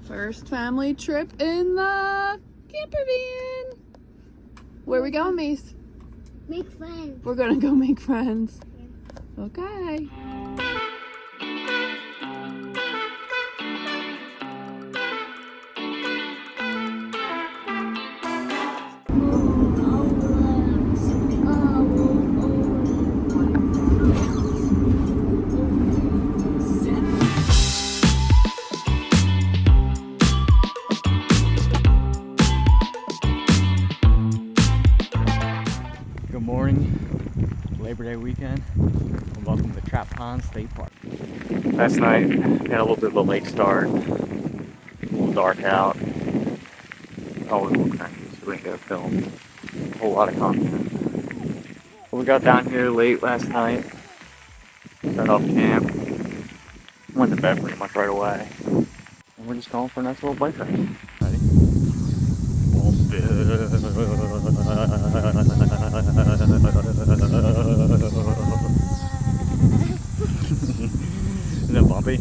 First family trip in the camper van. Where are we going, Mace? Make friends. We're gonna go make friends. Yeah. Okay. Good morning, Labor Day weekend, and welcome to Trap Pond State Park. Last night, we had a little bit of a late start, a little dark out. Oh, we were cranky, so we didn't get to film a whole lot of content. But we got down here late last night, started off camp, went to bed pretty much right away, and we're just going for a nice little bike ride. Ready? Isn't that bumpy?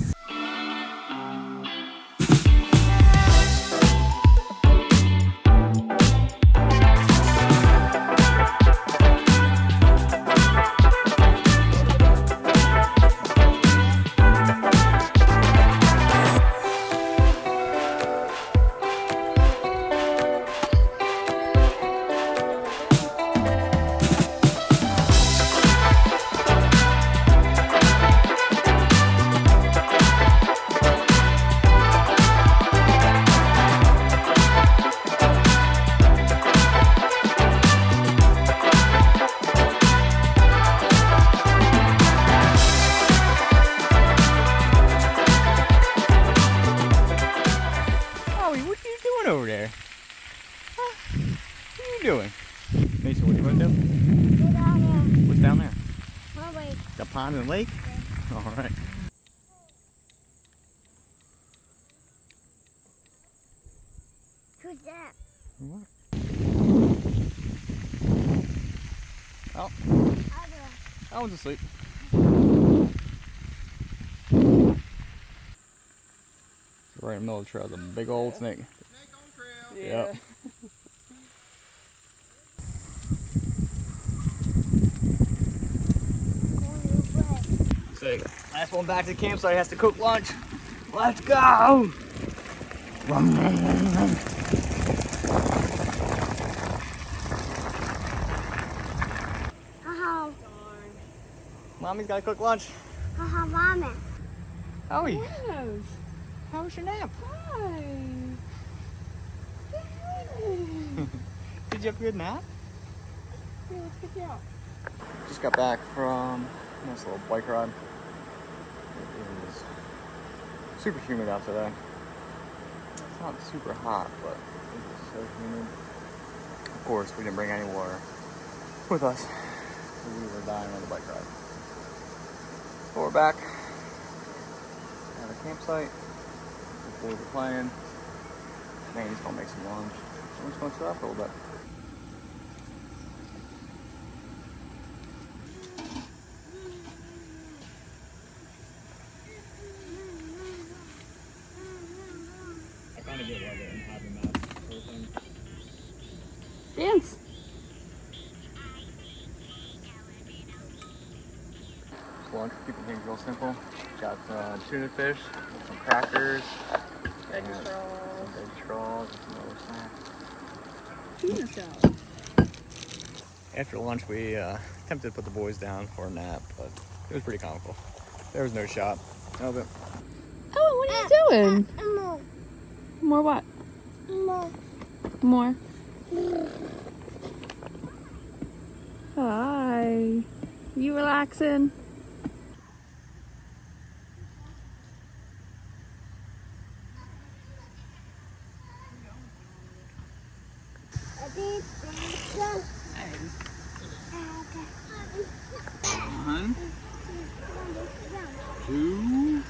Over there. Huh? What are you doing? Mason, what are you going to do? Go down there. What's down there? Oh, wait. The pond and lake? Yeah. Alright. Who's that? What? Oh, I was asleep. Right in the middle of the trail, the big old snake. Snake on trail. Yeah. Yep. So, last one back to the campsite has to cook lunch. Let's go! Haha. Mommy's gotta cook lunch. Haha, Mama. Howie, Yes. how was your nap? Hi. Did you have a good nap? Here, let's get you out. Just got back from a nice little bike ride. It is super humid out today. It's not super hot, but it is so humid. Of course, we didn't bring any water with us, so we were dying on the bike ride. But we're back at a campsite. The boys are playing. Mandy's gonna make some lunch. We're just gonna chill out for a little bit. I kind of get love it and having that sort of thing. Dance. Lunch, keeping things real simple. Got tuna fish, some crackers, Egg and straws. some egg straws, and some other snacks. Tuna salad. After lunch, we attempted to put the boys down for a nap, but it was pretty comical. There was no shot. Oh, but Oh, what are you doing? More. More what? More. More. Hi. You relaxing? One, two,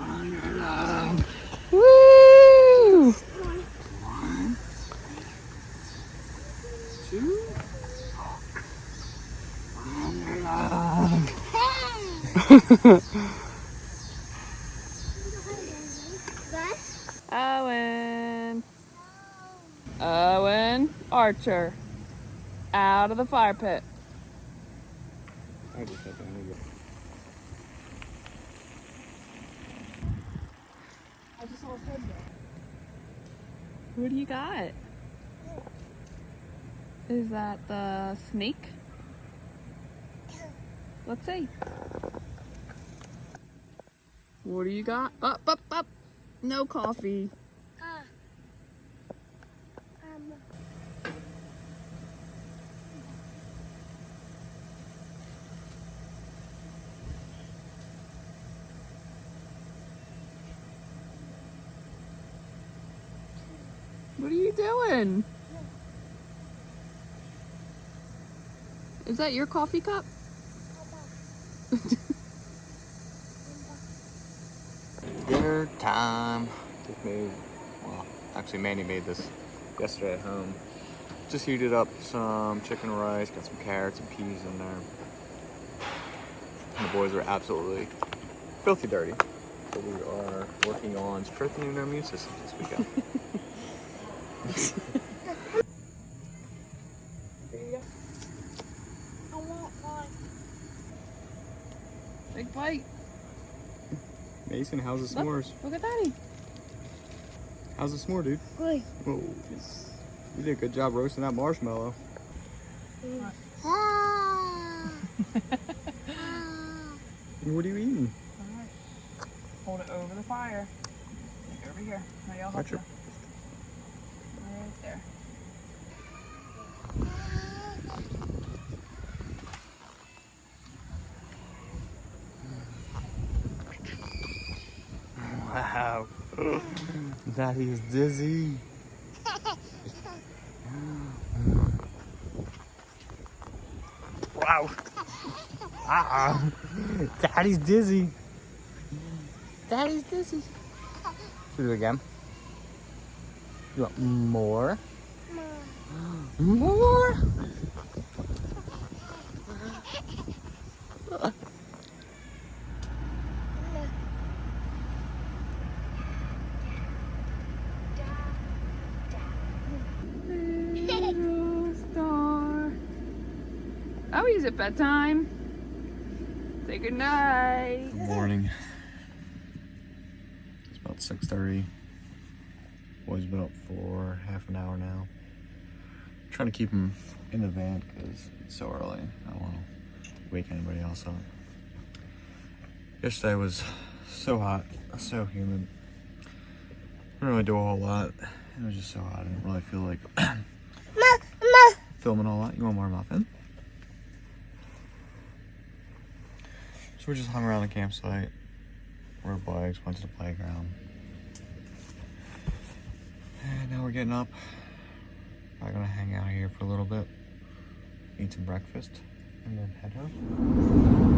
on your love. Woo! One, two, on your love. Owen. Owen Archer. Out of the fire pit. I just had to move it. I just saw his head there. What do you got? Is that the snake? Let's see. What do you got? Up, up, up. No coffee. What are you doing? Is that your coffee cup? Dinner time. Just made, well, actually Mandy made this yesterday at home. Just heated up some chicken rice, got some carrots and peas in there. And the boys are absolutely filthy dirty. So we are working on strengthening their immune systems this weekend. I want one. Big bite. Mason, how's the s'mores? Look at Daddy. How's the s'more, dude? Good. Whoa. You did a good job roasting that marshmallow. What are you eating? Alright. Hold it over the fire. Like over here. Now y'all help you. Right there. Wow. Daddy is dizzy. Wow. Daddy's dizzy. Daddy's dizzy. Should we do it again? You want more? More? Little star. Oh, is it bedtime? Say goodnight. Good morning. It's about 6:30. Boys been up for half an hour now. Trying to keep him in the van because it's so early. I don't want to wake anybody else up. Yesterday was so hot, so humid. Didn't really do a whole lot. It was just so hot. I didn't really feel like filming all that. You want more muffin? So we just hung around the campsite, rode bikes, went to the playground. And now we're getting up. Probably gonna hang out here for a little bit, eat some breakfast, and then head home.